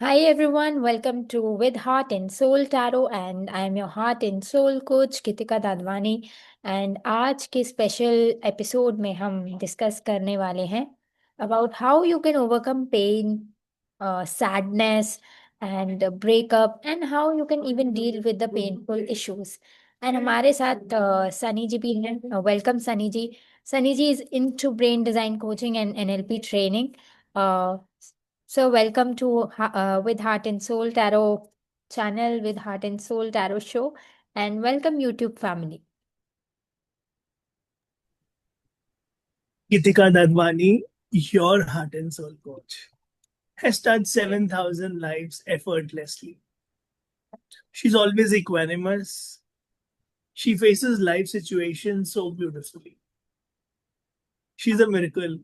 Hi everyone, welcome to With Heart and Soul Tarot and I am your heart and soul coach Kitika Dadwani and आज के special episode में हम discuss करने वाले हैं about how you can overcome pain, sadness and breakup and how you can even deal with the painful issues. And हमारे साथ सनी जी भी हैं. Welcome Sunny ji. Sunny ji is into brain design coaching and NLP training. Uh, so, welcome to With Heart and Soul Tarot channel, With Heart and Soul Tarot show, and welcome YouTube family. Gitika Dadwani, your heart and soul coach, has touched 7,000 lives effortlessly. She's always equanimous. She faces life situations so beautifully. She's a miracle.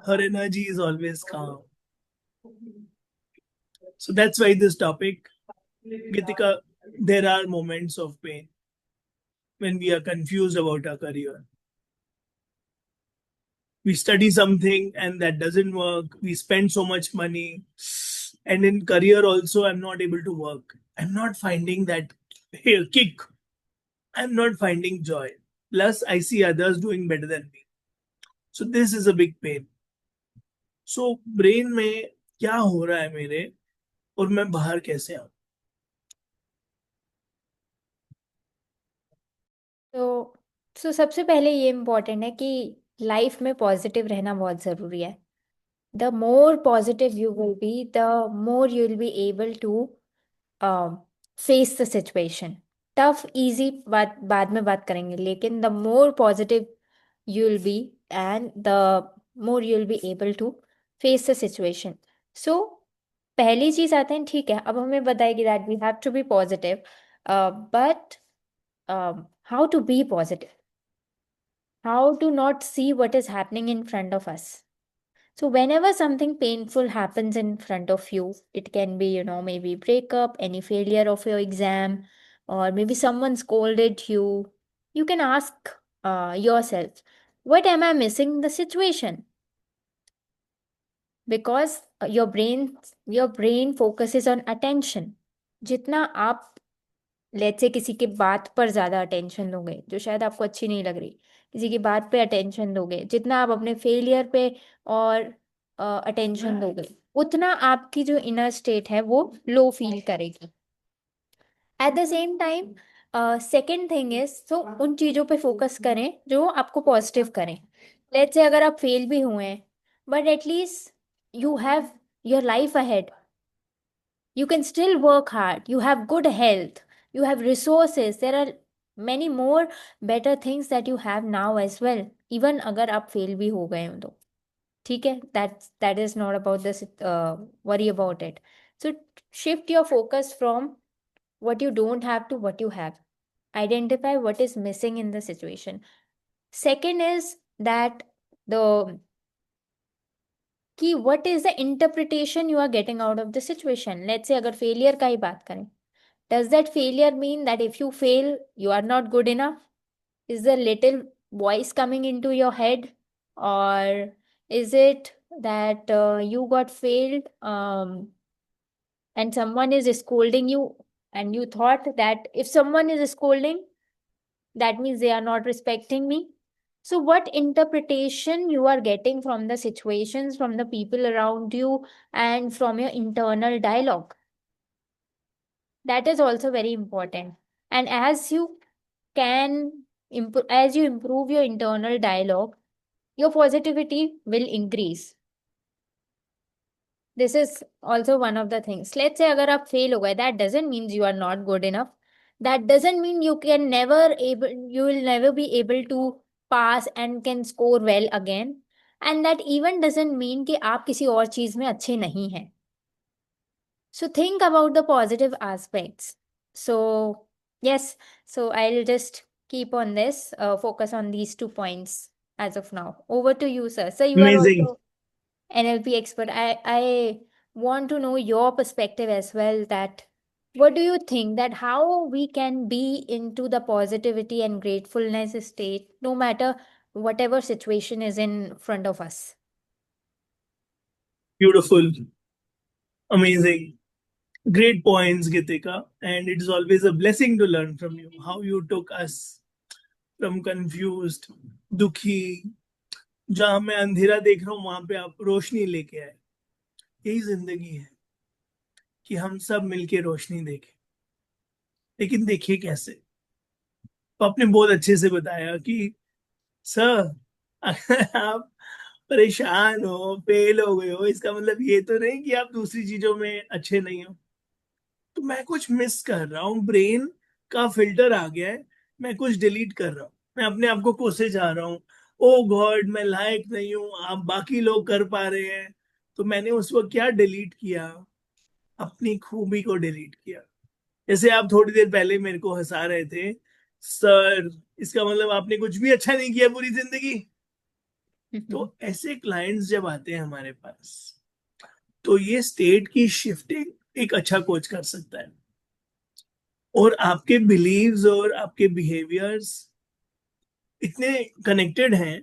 Her energy is always calm. So that's why this topic, Gitika, there are moments of pain when we are confused about our career. We study something and that doesn't work. We spend so much money. And in career also, I'm not able to work. I'm not finding that kick. I'm not finding joy. Plus, I see others doing better than me. So this is a big pain. So brain में क्या हो रहा है मेरे और मैं बाहर कैसे आऊं? तो सबसे पहले ये इम्पोर्टेंट है कि लाइफ में पॉजिटिव रहना बहुत ज़रूरी है. The more positive you will be, the more you will be able to face the situation. Tough easy बात बाद में बात करेंगे, लेकिन the more positive you will be and the more you will be able to face the situation. So पहली चीज आते हैं, ठीक है, अब हमें बताएगी that we have to be positive, but how to be positive, how to not see what is happening in front of us. So whenever something painful happens in front of you, it can be, maybe breakup, any failure of your exam, or maybe someone scolded you, you can ask yourself, what am I missing in the situation? Because your brain focuses on attention. जितना आप let's say किसी के बात पर ज़्यादा attention दोगे जो शायद आपको अच्छी नहीं लग रही, किसी की बात पे अटेंशन दोगे, जितना आप अपने फेलियर पे और अटेंशन दोगे, उतना आपकी जो इनर स्टेट है वो लो फील करेगी. At the same time second thing is, तो उन चीज़ों पे फोकस करें जो आपको पॉजिटिव करें. लेट्स से अगर आप फेल भी हुए हैं, but at least you have your life ahead. You can still work hard. You have good health. You have resources. There are many more better things that you have now as well. Even अगर आप fail भी हो गए हो तो ठीक है, that is not about this, worry about it. So shift your focus from what you don't have to what you have. Identify what is missing in the situation. Second is that the कि what is the interpretation you are getting out of the situation. Let's say अगर failure का ही बात करें, does that failure mean that if you fail, you are not good enough? Is the little voice coming into your head? Or is it that you got failed, and someone is scolding you, and you thought that if someone is scolding, that means they are not respecting me? So, what interpretation you are getting from the situations, from the people around you, and from your internal dialogue? That is also very important. And as you as you improve your internal dialogue, your positivity will increase. This is also one of the things. Let's say अगर आप fail हो गए, that doesn't mean you are not good enough. That doesn't mean you will never be able to pass and can score well again. And that even doesn't mean कि आप किसी और चीज में अच्छे नहीं हैं. So think about the positive aspects. So, yes, so I'll just keep on this, focus on these 2 points as of now. Over to you, sir. So, you are Amazing. also NLP expert. I want to know your perspective as well, that what do you think that how we can be into the positivity and gratefulness state no matter whatever situation is in front of us? Beautiful. Amazing. Great points, Gitika. And it is always a blessing to learn from you how you took us from confused, दुखी, जहां मैं अंधेरा देख रहा हूं वहां पे आप रोशनी लेके आए. यही जिंदगी है कि हम सब मिलके रोशनी देखें. लेकिन देखिए कैसे. तो आपने बहुत अच्छे से बताया कि सर, अगर आप परेशान हो, फेल हो गए हो, इसका मतलब ये तो नहीं कि आप दूसरी चीजों में अच्छे नहीं हो. तो मैं कुछ मिस कर रहा हूँ, ब्रेन का फिल्टर आ गया है, मैं कुछ डिलीट कर रहा हूँ, मैं अपने आप को कोसे जा रहा हूँ. ओ गॉड, मैं लायक नहीं हूँ, आप बाकी लोग कर पा रहे हैं. तो मैंने उस वक्त क्या डिलीट किया? अपनी खूबी को डिलीट किया. जैसे आप थोड़ी देर पहले मेरे को हंसा रहे थे, सर, इसका मतलब आपने कुछ भी अच्छा नहीं किया पूरी जिंदगी. तो ऐसे क्लाइंट्स जब आते हैं हमारे पास, तो ये स्टेट की शिफ्टिंग एक अच्छा कोच कर सकता है. और आपके बिलीव्स और आपके बिहेवियर्स इतने कनेक्टेड हैं.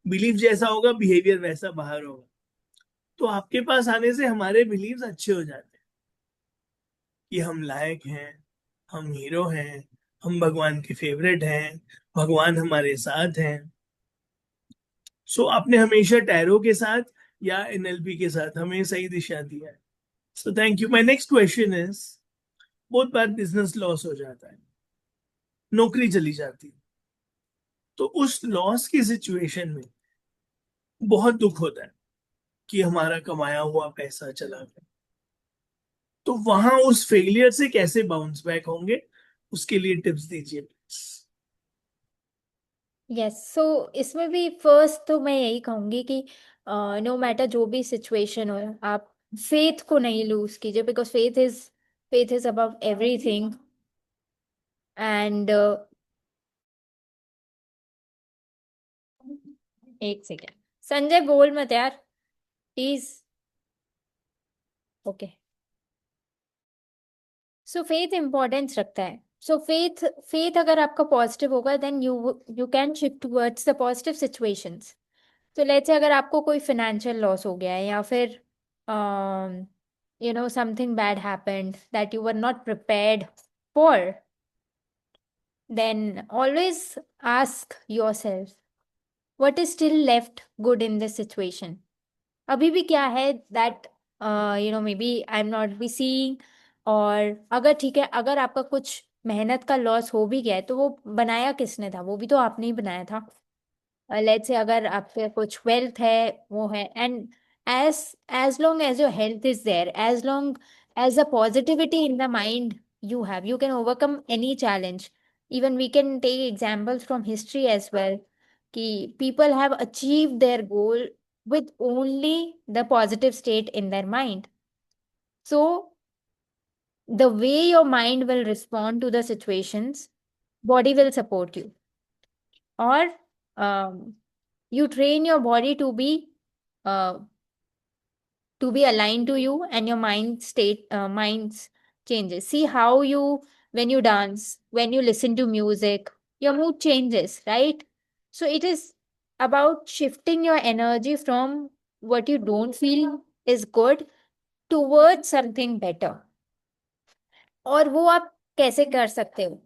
बिलीव जैसा होगा, बिहेवियर वैसा बाहर होगा. तो आपके पास आने से हमारे बिलीव्स अच्छे हो जाते हैं कि हम लायक हैं, हम हीरो हैं, हम भगवान के फेवरेट हैं, भगवान हमारे साथ हैं. सो आपने हमेशा टैरो के साथ या एनएलपी के साथ हमें सही दिशा दिया है. So thank you. My next question is, बहुत बार बिजनेस लॉस हो जाता है, नौकरी चली जाती है. तो उस लॉस की सिचुएशन में बहुत दुख होता है कि हमारा कमाया हुआ पैसा चला गया. तो वहां उस फेलियर से कैसे बाउंस बैक होंगे, उसके लिए टिप्स दीजिए प्लीज. यस, सो इसमें भी फर्स्ट तो मैं यही कहूँगी कि नो मैटर जो भी सिचुएशन हो, आप फेथ को नहीं लूज कीजिए, because faith is above everything. And एक सेकेंड, संजय बोल मत यार, please. Okay. So faith importance रखता है. सो फेथ फेथ अगर आपका पॉजिटिव होगा, then you can shift towards the positive situations. तो लेट्स से अगर आपको कोई फाइनेंशियल लॉस हो गया है, या फिर something bad happened that you were not prepared for, then always ask yourself, what is still left good in this situation? अभी भी क्या है that maybe I'm not be seeing. और अगर ठीक है, अगर आपका कुछ मेहनत का लॉस हो भी गया है, तो वो बनाया किसने था? वो भी तो आपने ही बनाया था. लेट्स से अगर आपके कुछ वेल्थ है, वो है, and as long as your health is there, as long as the positivity in the mind you have, you can overcome any challenge. Even we can take examples from history as well, कि people have achieved their goal with only the positive state in their mind. So the way your mind will respond to the situations, body will support you. Or you train your body uh, to be aligned to you, and your minds changes. See how you, when you dance, when you listen to music, your mood changes, right? So it is about shifting your energy from what you don't feel is good towards something better. और वो आप कैसे कर सकते हो?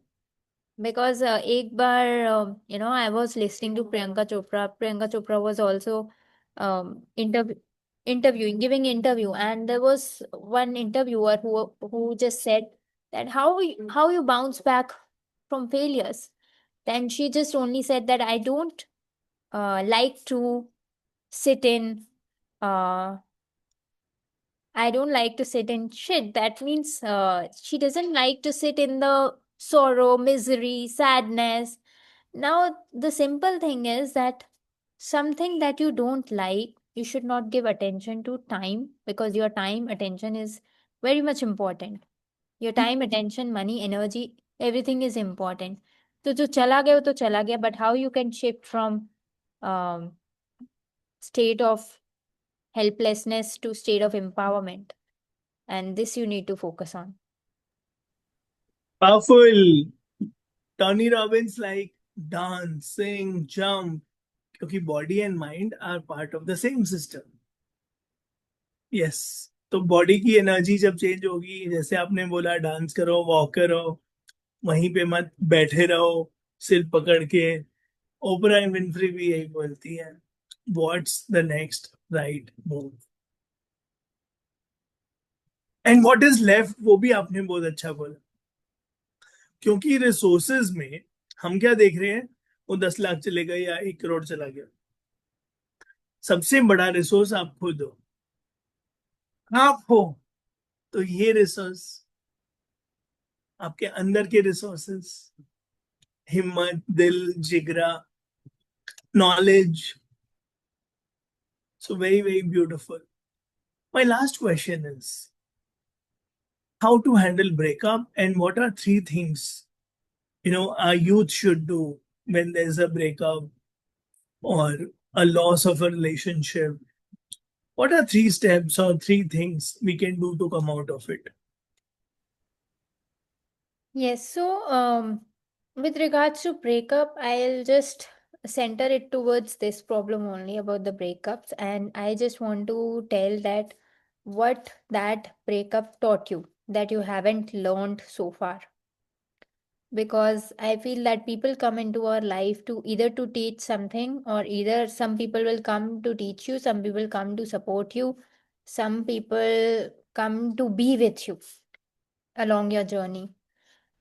Because एक बार, I was listening to Priyanka Chopra. Priyanka Chopra was also interviewing, giving interview, and there was one interviewer who just said that how you bounce back from failures. Then she just only said that I don't like to sit in uh, I don't like to sit in shit. That means she doesn't like to sit in the sorrow, misery, sadness. Now, the simple thing is that something that you don't like, you should not give attention to time, because your time, attention is very much important. Your time, attention, money, energy, everything is important. तो जो चला गया वो तो चला गया, but how you can shift from um, state of helplessness to state of empowerment, and this you need to focus on. Powerful. Tony Robbins like dance, sing, jump, क्योंकि body and mind are part of the same system. Yes. तो body की energy जब change होगी, जैसे आपने बोला dance करो, walk करो, वहीं पे मत बैठे रहो सिर पकड़ के। ओपरा विनफ्री भी यही बोलती है, what's the next right move and what is left, वो भी आपने बहुत अच्छा बोला। क्योंकि रिसोर्सेज में हम क्या देख रहे हैं, वो 10 लाख चले गए या 1 करोड़ चला गया। सबसे बड़ा रिसोर्स आप खुद हो, आप हो। तो ये रिसोर्स, आपके अंदर के रिसोर्सेस, हिम्मत, दिल, जिगरा, knowledge, so very very beautiful. My last question is how to handle breakup and what are 3 things a youth should do when there's a breakup or a loss of a relationship. What are 3 steps or 3 things we can do to come out of it? Yes, so with regards to breakup, I'll just center it towards this problem only about the breakups, and I just want to tell that what that breakup taught you that you haven't learned so far. Because I feel that people come into our life to either to teach something, or either some people will come to teach you, some people come to support you, some people come to be with you along your journey.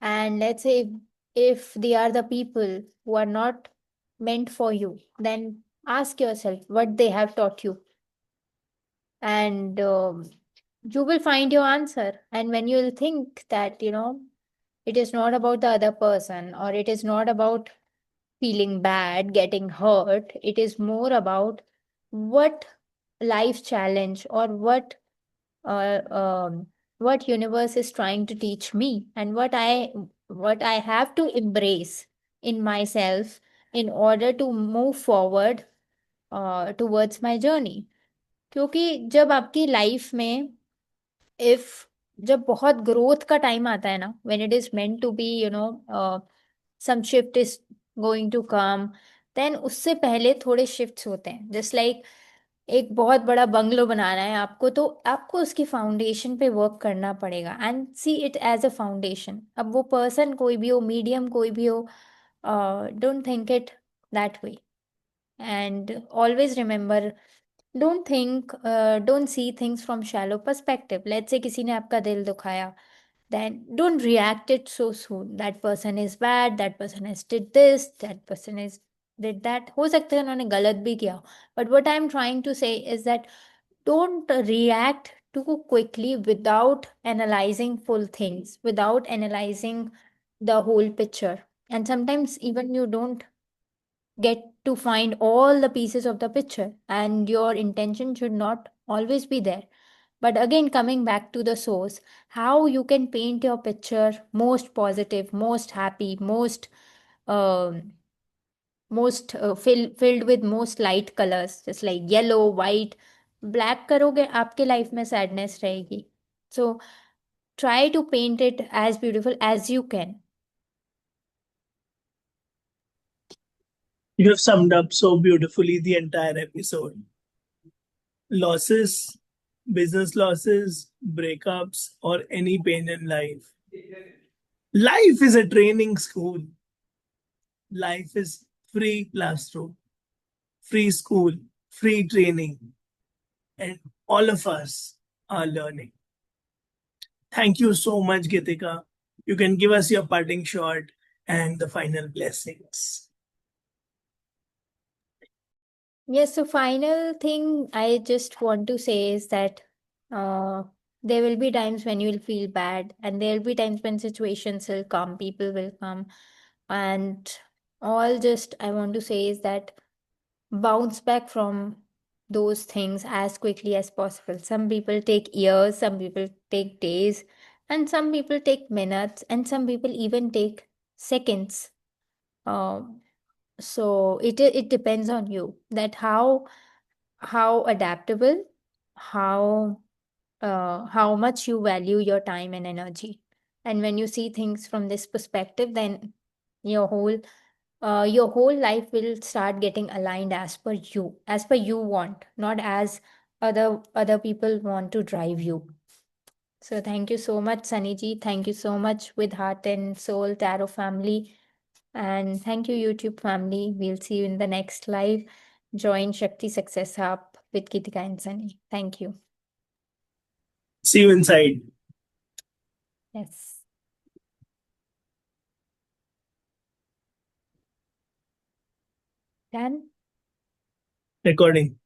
And let's say if they are the people who are not meant for you, then ask yourself what they have taught you, and you will find your answer. And when you'll think that, it is not about the other person, or it is not about feeling bad, getting hurt, it is more about what life challenge, or uh, um, what universe is trying to teach me, and what I have to embrace in myself in order to move forward towards my journey. क्योंकि जब आपकी life में if जब बहुत growth का time आता है ना, when it is meant to be, some shift is going to come, then उससे पहले थोड़े शिफ्ट्स होते हैं। जस्ट लाइक एक बहुत बड़ा बंगलो बनाना है आपको, तो आपको उसकी फाउंडेशन पे वर्क करना पड़ेगा, and see it as a foundation. अब वो पर्सन कोई भी हो, मीडियम कोई भी हो, don't think it that way, and always remember, don't see things from shallow perspective. Let's say किसी ने आपका दिल दुखाया, then don't react it so soon. That person is bad, that person has did this, that person is did that. हो सकता है उन्होंने गलत भी किया, but what I'm trying to say is that don't react too quickly without analyzing full things, without analyzing the whole picture. And sometimes even you don't get to find all the pieces of the picture, and your intention should not always be there. But again, coming back to the source, how you can paint your picture most positive, most happy, um filled with most light colors, just like yellow, white, black करोगे आपके life में sadness रहेगी. So try to paint it as beautiful as you can. You have summed up so beautifully the entire episode. Losses, business losses, breakups, or any pain in life. Life is a training school. Life is free classroom, free school, free training, and all of us are learning. Thank you so much, Gitika. You can give us your parting shot and the final blessings. Yes, so final thing I just want to say is that uh, there will be times when you will feel bad, and there will be times when situations will come, people will come, and all just I want to say is that bounce back from those things as quickly as possible. Some people take years, some people take days, and some people take minutes, and some people even take seconds. Um, so it depends on you that how adaptable, how how much you value your time and energy. And when you see things from this perspective, then your whole your whole life will start getting aligned as per you want, not as other people want to drive you. So thank you so much, Sunny ji. Thank you so much with Heart and Soul Tarot family. And thank you, YouTube family. We'll see you in the next live. Join Shakti Success Hub with Kitika and Sunny. Thank you. See you inside. Yes. Done? Recording.